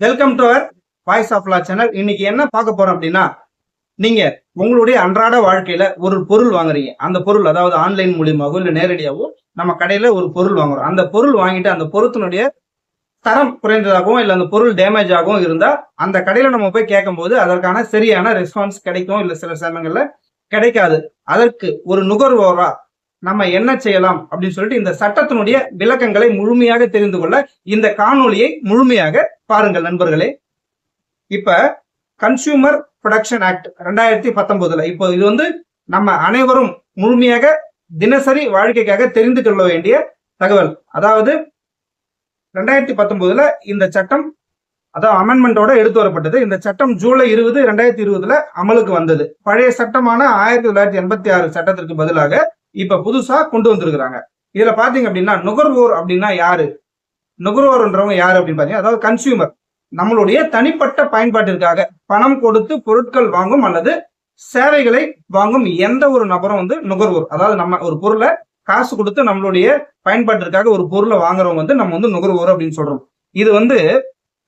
Welcome to our voice of law channel. இன்னைக்கு என்ன பார்க்க போறோம் அப்படின்னா, நீங்க உங்களுடைய அன்றாட வாழ்க்கையில ஒரு பொருள் வாங்குறீங்க. அந்த பொருள் அதாவது ஆன்லைன் மூலியமாவோ இல்ல நேரடியாவோ நம்ம கடையில ஒரு பொருள் வாங்குறோம். அந்த பொருள் வாங்கிட்டு அந்த பொருத்தினுடைய தரம் குறைந்ததாகவும் இல்ல அந்த பொருள் டேமேஜ் ஆகவும் இருந்தா அந்த கடையில நம்ம போய் கேட்கும்போது அதற்கான சரியான ரெஸ்பான்ஸ் கிடைக்கும், இல்ல சில சமயங்கள்ல கிடைக்காது. அதற்கு ஒரு நுகர்வோரா நம்ம என்ன செய்யலாம் அப்படின்னு சொல்லிட்டு இந்த சட்டத்தினுடைய விளக்கங்களை முழுமையாக தெரிந்து கொள்ள இந்த காணொலியை முழுமையாக பாருங்கள் நண்பர்களே. இப்ப கன்சியூமர் ப்ரொடக்ஷன் ஆக்ட் 2019 இப்போ இது வந்து நம்ம அனைவரும் முழுமையாக தினசரி வாழ்க்கைக்காக தெரிந்து கொள்ள வேண்டிய தகவல். அதாவது 2019 இந்த சட்டம் அதாவது அமெண்ட்மெண்டோட எடுத்து வரப்பட்டது. இந்த சட்டம் ஜூலை 20, 2020 அமலுக்கு வந்தது. பழைய சட்டமான 1986 சட்டத்திற்கு பதிலாக இப்ப புதுசா கொண்டு வந்திருக்கிறாங்க. இதுல பாத்தீங்க அப்படின்னா நுகர்வோர் அப்படின்னா யாரு, நுகர்வோர்ன்றவங்க யாரு அப்படின்னு பாத்தீங்கன்னா அதாவது கன்சியூமர், நம்மளுடைய தனிப்பட்ட பயன்பாட்டிற்காக பணம் கொடுத்து பொருட்கள் வாங்கும் அல்லது சேவைகளை வாங்கும் எந்த ஒரு நபரும் வந்து நுகர்வோர். அதாவது நம்ம ஒரு பொருளை காசு கொடுத்து நம்மளுடைய பயன்பாட்டிற்காக ஒரு பொருளை வாங்குறவங்க வந்து நம்ம வந்து நுகர்வோர் அப்படின்னு சொல்றோம். இது வந்து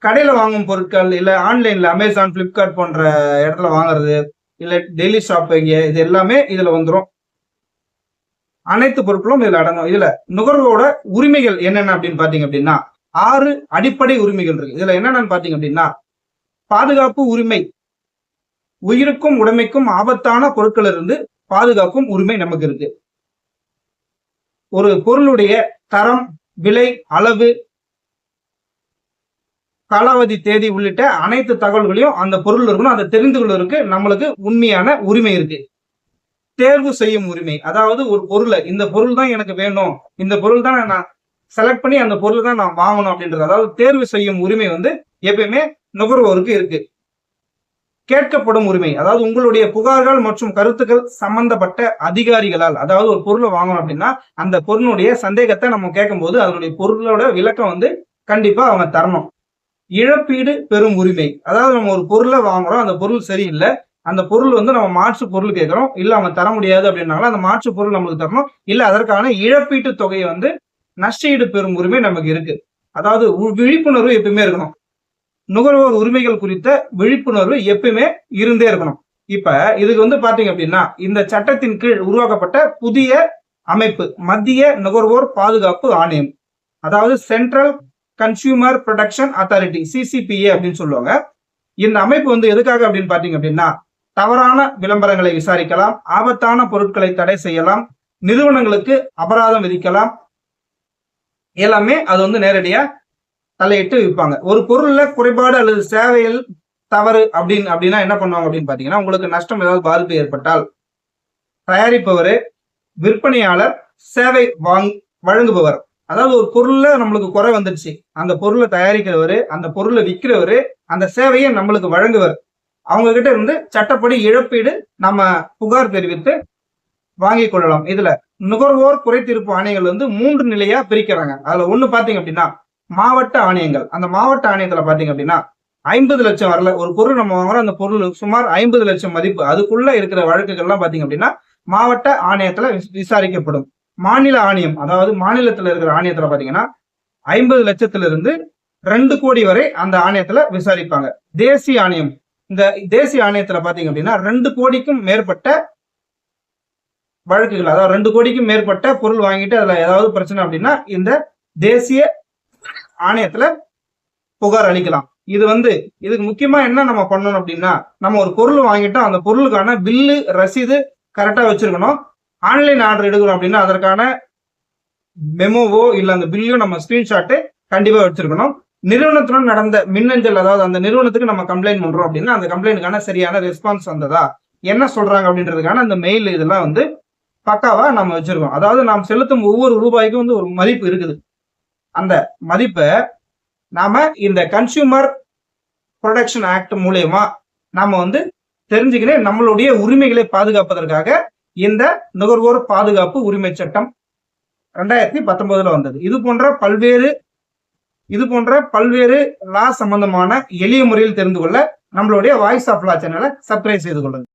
கடையில வாங்கும் பொருட்கள் இல்ல ஆன்லைன்ல அமேசான், பிளிப்கார்ட் போன்ற இடத்துல வாங்குறது இல்ல டெய்லி ஷாப்பிங் இது எல்லாமே இதுல வந்துடும். அனைத்து பொருட்களும் இதுல அடங்கும். இதுல நுகர்வோட உரிமைகள் என்னென்ன அப்படின்னு பாத்தீங்க அப்படின்னா 6 அடிப்படை உரிமைகள் இருக்கு. இதுல என்னென்னு பாத்தீங்க அப்படின்னா பாதுகாப்பு உரிமை, உயிருக்கும் உடைமைக்கும் ஆபத்தான பொருட்கள் இருந்து பாதுகாக்கும் உரிமை நமக்கு இருக்கு. ஒரு பொருளுடைய தரம், விலை, அளவு, காலாவதி தேதி உள்ளிட்ட அனைத்து தகவல்களையும் அந்த பொருள் இருக்கணும். அதை தெரிந்து கொள்வதற்கு நம்மளுக்கு உண்மையான உரிமை இருக்கு. தேர்வு செய்யும் உரிமை, அதாவது ஒரு பொருளை இந்த பொருள் தான் எனக்கு வேணும், இந்த பொருள் தான் நான் செலக்ட் பண்ணி அந்த பொருள் தான் நான் வாங்கணும் அப்படின்றது, அதாவது தேர்வு செய்யும் உரிமை வந்து எப்பயுமே நுகர்வோருக்கு இருக்கு. கேட்கப்படும் உரிமை, அதாவது உங்களுடைய புகார்கள் மற்றும் கருத்துக்கள் சம்பந்தப்பட்ட அதிகாரிகளால், அதாவது ஒரு பொருளை வாங்கணும் அப்படின்னா அந்த பொருளுடைய சந்தேகத்தை நம்ம கேட்கும் போது அதனுடைய பொருளோட விளக்கம் வந்து கண்டிப்பா அவங்க தரணும். இழப்பீடு பெறும் உரிமை, அதாவது நம்ம ஒரு பொருளை வாங்குறோம், அந்த பொருள் சரியில்லை, அந்த பொருள் வந்து நம்ம மாற்று பொருள் கேட்கிறோம், இல்ல அவங்க தர முடியாது அப்படின்னாலும் அந்த மாற்று பொருள் நம்மளுக்கு தரணும், இல்ல அதற்கான இழப்பீட்டு தொகையை வந்து நஷ்டஈடு பெறும் உரிமை நமக்கு இருக்கு. அதாவது விழிப்புணர்வு எப்பயுமே இருக்கணும். நுகர்வோர் உரிமைகள் குறித்த விழிப்புணர்வு எப்பயுமே இருந்தே இருக்கணும். இப்ப இதுக்கு வந்து பாத்தீங்க அப்படின்னா இந்த சட்டத்தின் கீழ் உருவாக்கப்பட்ட புதிய அமைப்பு மத்திய நுகர்வோர் பாதுகாப்பு ஆணையம், அதாவது central consumer production authority, CCPA அப்படின்னு சொல்லுவாங்க. இந்த அமைப்பு வந்து எதுக்காக அப்படின்னு பாத்தீங்க அப்படின்னா தவறான விளம்பரங்களை விசாரிக்கலாம், ஆபத்தான பொருட்களை தடை செய்யலாம், நிறுவனங்களுக்கு அபராதம் விதிக்கலாம், எல்லாமே அது வந்து நேரடியா தலையிட்டு விற்பாங்க. ஒரு பொருள்ல குறைபாடு அல்லது சேவையில் தவறு அப்படின்னா என்ன பண்ணுவாங்க அப்படின்னு பாத்தீங்கன்னா உங்களுக்கு நஷ்டம் ஏதாவது பாதிப்பு ஏற்பட்டால் தயாரிப்பவர், விற்பனையாளர், சேவை வழங்குபவர், அதாவது ஒரு பொருள்ல நம்மளுக்கு குறை வந்துடுச்சு, அந்த பொருளை தயாரிக்கிறவர், அந்த பொருளை விற்கிறவர், அந்த சேவையை நம்மளுக்கு வழங்குவர், அவங்க கிட்ட இருந்து சட்டப்படி இழப்பீடு நம்ம புகார் தெரிவித்து வாங்கிக் கொள்ளலாம். இதுல நுகர்வோர் குறைதீர்ப்பு ஆணையங்கள் வந்து 3 நிலையா பிரிக்கிறாங்க. அதுல ஒண்ணு பாத்தீங்க அப்படின்னா மாவட்ட ஆணையங்கள். அந்த மாவட்ட ஆணையத்துல பாத்தீங்க அப்படின்னா 50 லட்சம் வரல ஒரு பொருள் நம்ம வாங்குறோம், அந்த பொருள் சுமார் 50 லட்சம் மதிப்பு, அதுக்குள்ள இருக்கிற வழக்குகள்லாம் பாத்தீங்க அப்படின்னா மாவட்ட ஆணையத்துல விசாரிக்கப்படும். மாநில ஆணையம், அதாவது மாநிலத்துல இருக்கிற ஆணையத்துல பாத்தீங்கன்னா 50 லட்சத்திலிருந்து 2 கோடி வரை அந்த ஆணையத்துல விசாரிப்பாங்க. தேசிய ஆணையம், இந்த தேசிய ஆணையத்துல பாத்தீங்க அப்படின்னா 2 கோடிக்கும் மேற்பட்ட வழக்குகள், அதாவது 2 கோடிக்கும் மேற்பட்ட பொருள் வாங்கிட்டு அதுல ஏதாவது பிரச்சனை அப்படின்னா இந்த தேசிய ஆணையத்துல புகார் அளிக்கலாம். இது வந்து இதுக்கு முக்கியமா என்ன நம்ம பண்ணணும் அப்படின்னா நம்ம ஒரு பொருள் வாங்கிட்டோம், அந்த பொருளுக்கான பில்லு ரசீது கரெக்டா வச்சிருக்கணும். ஆன்லைன் ஆர்டர் எடுக்கிறோம் அப்படின்னா அதற்கான மெமோவோ இல்ல அந்த பில்லையோ நம்ம ஸ்கிரீன்ஷாட்டு கண்டிப்பா வச்சிருக்கணும். நிறுவனத்துடன் நடந்த மின்னஞ்சல், அதாவது அந்த நிறுவனத்துக்கு நம்ம கம்ப்ளைண்ட் பண்றோம் அப்படின்னா அந்த கம்ப்ளைண்ட்டுக்கான சரியான ரெஸ்பான்ஸ் வந்ததா, என்ன சொல்றாங்க அப்படின்றதுக்கான அந்த மெயில் இதெல்லாம் வந்து பக்காவா நம்ம வச்சிருக்கோம். அதாவது நாம் செலுத்தும் ஒவ்வொரு ரூபாய்க்கும் வந்து ஒரு மதிப்பு இருக்குது. அந்த மதிப்பை நாம இந்த கன்சியூமர் ப்ரொடக்ஷன் ஆக்ட் மூலயமா நாம வந்து தெரிஞ்சுக்கிட்டு நம்மளுடைய உரிமைகளை பாதுகாப்பதற்காக இந்த நுகர்வோர் பாதுகாப்பு உரிமை சட்டம் 2019 வந்தது. இது போன்ற பல்வேறு லா சம்பந்தமான எளிய முறையில் தெரிந்து கொள்ள நம்மளுடைய வாய்ஸ் ஆஃப் லா சேனலை சப்ஸ்கிரைப் செய்து கொள்ளுங்க.